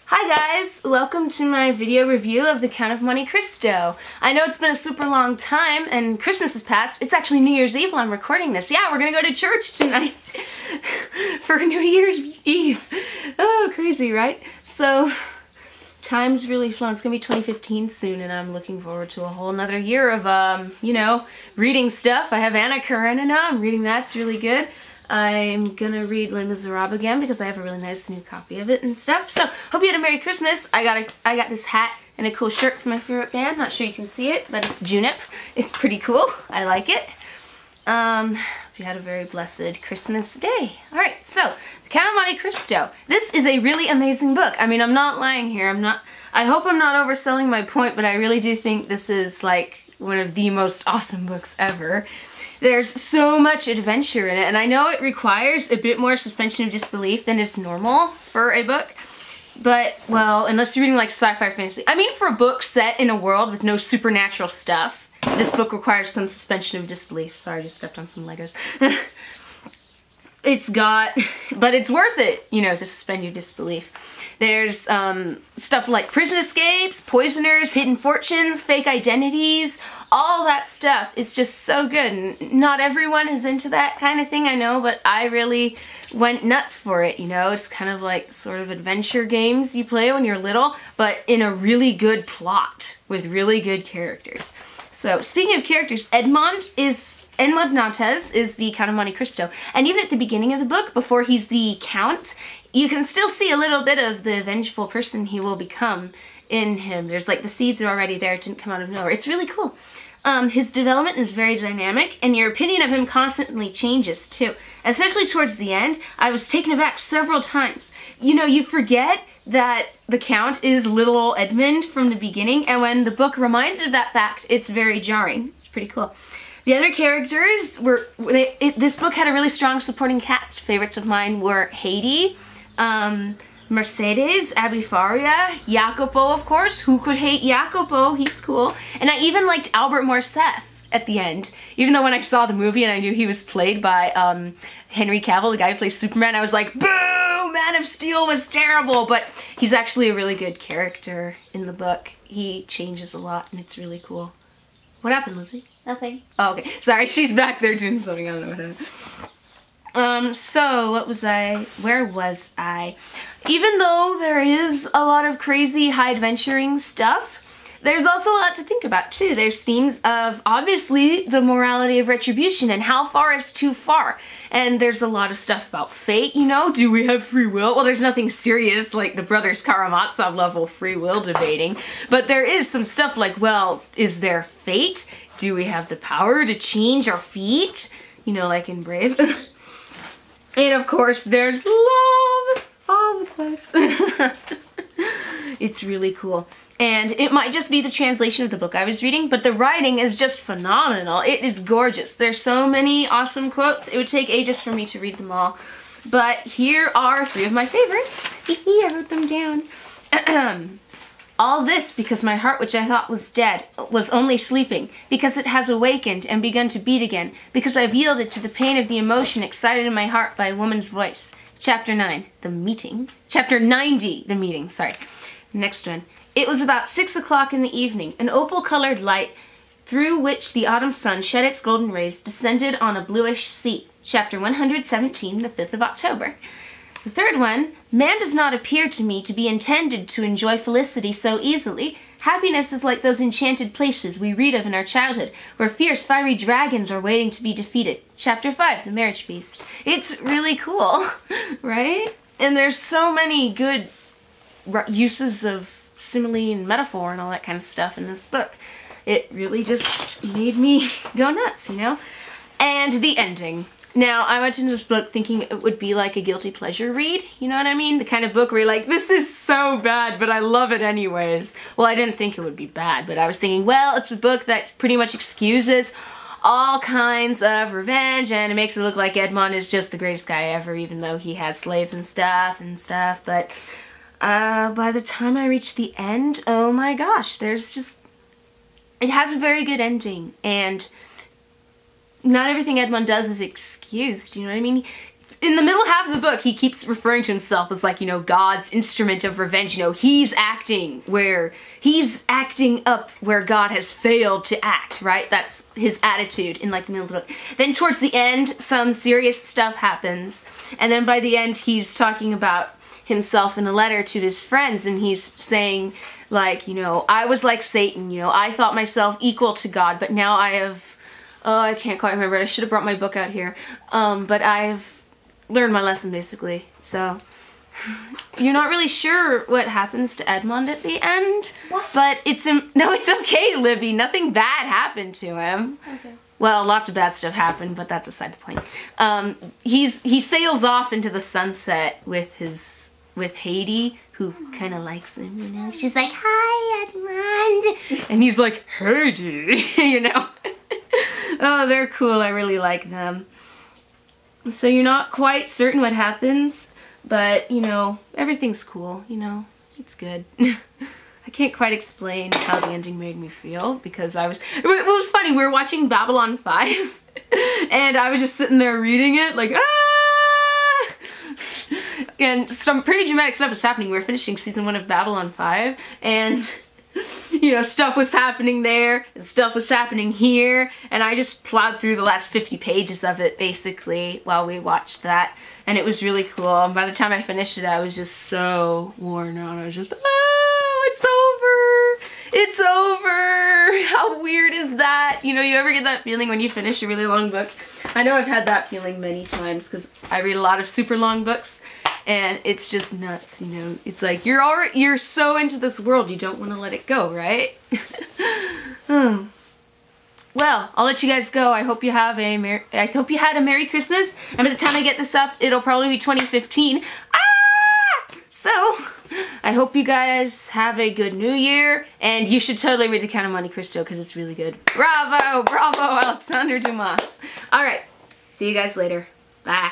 Hi guys! Welcome to my video review of The Count of Monte Cristo. I know it's been a super long time and Christmas has passed. It's actually New Year's Eve while I'm recording this. Yeah, we're gonna go to church tonight for New Year's Eve. Oh, crazy, right? So, time's really flown. It's gonna be 2015 soon and I'm looking forward to a whole nother year of, you know, reading stuff. I have Anna Karenina. I'm reading that. It's really good. I'm gonna read Les Miserables again because I have a really nice new copy of it and stuff. So, hope you had a Merry Christmas. I got this hat and a cool shirt from my favorite band. Not sure you can see it, but it's Junip. It's pretty cool. I like it. Hope you had a very blessed Christmas day. Alright, so, The Count of Monte Cristo. This is a really amazing book. I mean, I'm not lying here. I hope I'm not overselling my point, but I really do think this is like one of the most awesome books ever. There's so much adventure in it, and I know it requires a bit more suspension of disbelief than is normal for a book, but, well, unless you're reading like sci-fi fantasy. I mean, for a book set in a world with no supernatural stuff, this book requires some suspension of disbelief. Sorry, I just stepped on some Legos. But it's worth it, you know, to suspend your disbelief. There's stuff like prison escapes, poisoners, hidden fortunes, fake identities, all that stuff. It's just so good. Not everyone is into that kind of thing, I know, but I really went nuts for it, you know. It's kind of like sort of adventure games you play when you're little, but in a really good plot with really good characters. So, speaking of characters, Edmond Dantes is the Count of Monte Cristo, and even at the beginning of the book, before he's the Count, you can still see a little bit of the vengeful person he will become in him. There's like the seeds are already there, it didn't come out of nowhere. It's really cool. His development is very dynamic, and your opinion of him constantly changes too. Especially towards the end, I was taken aback several times. You know, you forget that the Count is little old Edmund from the beginning, and when the book reminds you of that fact, it's very jarring. It's pretty cool. The other characters were, this book had a really strong supporting cast. Favorites of mine were Haiti, Mercedes, Abi Faria, Jacopo, of course. Who could hate Jacopo? He's cool. And I even liked Albert Morcerf at the end. Even though when I saw the movie and I knew he was played by Henry Cavill, the guy who plays Superman, I was like, boo! Man of Steel was terrible! But he's actually a really good character in the book. He changes a lot and it's really cool. What happened, Lizzie? Nothing. Oh, okay. Sorry, she's back there doing something. I don't know what happened. So, where was I? Even though there is a lot of crazy high adventuring stuff, there's also a lot to think about too. There's themes of, obviously, the morality of retribution and how far is too far. And there's a lot of stuff about fate, you know? Do we have free will? Well, there's nothing serious like the Brothers Karamazov level free will debating. But there is some stuff like, well, is there fate? Do we have the power to change our fate? You know, like in Brave. And of course, there's love all the place. It's really cool. And it might just be the translation of the book I was reading, but the writing is just phenomenal. It is gorgeous. There's so many awesome quotes. It would take ages for me to read them all. But here are 3 of my favorites. I wrote them down. All this because my heart, which I thought was dead, was only sleeping, because it has awakened and begun to beat again, because I've yielded to the pain of the emotion excited in my heart by a woman's voice. Chapter 9, The Meeting. Chapter 90, The Meeting, sorry. Next one. It was about 6 o'clock in the evening. An opal-colored light through which the autumn sun shed its golden rays descended on a bluish sea. Chapter 117, the 5th of October. The third one, man does not appear to me to be intended to enjoy felicity so easily. Happiness is like those enchanted places we read of in our childhood, where fierce, fiery dragons are waiting to be defeated. Chapter 5, the marriage feast. It's really cool, right? And there's so many good uses of simile and metaphor and all that kind of stuff in this book. It really just made me go nuts, you know? And the ending. Now, I went into this book thinking it would be like a guilty pleasure read, you know what I mean? The kind of book where you're like, this is so bad, but I love it anyways. Well, I didn't think it would be bad, but I was thinking, well, it's a book that pretty much excuses all kinds of revenge, and it makes it look like Edmond is just the greatest guy ever, even though he has slaves and stuff, but by the time I reached the end, oh my gosh, it has a very good ending, and not everything Edmond does is excused, you know what I mean? in the middle half of the book, he keeps referring to himself as like, you know, God's instrument of revenge. You know, he's acting up where God has failed to act, right? That's his attitude in like the middle of the book. Then towards the end, some serious stuff happens. And then by the end, he's talking about himself in a letter to his friends, and he's saying like, you know, I was like Satan, you know, I thought myself equal to God, but now I have, I can't quite remember, I should have brought my book out here, but I've learned my lesson basically. So you're not really sure what happens to Edmond at the end. What? But no, it's okay, Libby, nothing bad happened to him. Okay. Well, lots of bad stuff happened, but that's aside the point. He sails off into the sunset with Haiti, who kind of likes him, you know. She's like, hi, Edmond. And he's like, Haiti, you know. Oh, they're cool. I really like them. So you're not quite certain what happens, but, you know, everything's cool, you know. It's good. I can't quite explain how the ending made me feel, because it was funny. We were watching Babylon 5, and I was just sitting there reading it, like, ah! And some pretty dramatic stuff was happening. We were finishing season 1 of Babylon 5, and, you know, stuff was happening there, and stuff was happening here, and I just plowed through the last 50 pages of it, basically, while we watched that, and it was really cool. And by the time I finished it, I was just so worn out. I was just, oh, it's over! It's over! How weird is that? You know, you ever get that feeling when you finish a really long book? I know I've had that feeling many times, because I read a lot of super long books, and it's just nuts, you know. It's like you're so into this world, you don't want to let it go, right? Oh. Well, I'll let you guys go. I hope you had a Merry Christmas. And by the time I get this up, it'll probably be 2015. Ah! So, I hope you guys have a good New Year, and you should totally read The Count of Monte Cristo because it's really good. Bravo, bravo, Alexandre Dumas. All right, see you guys later. Bye.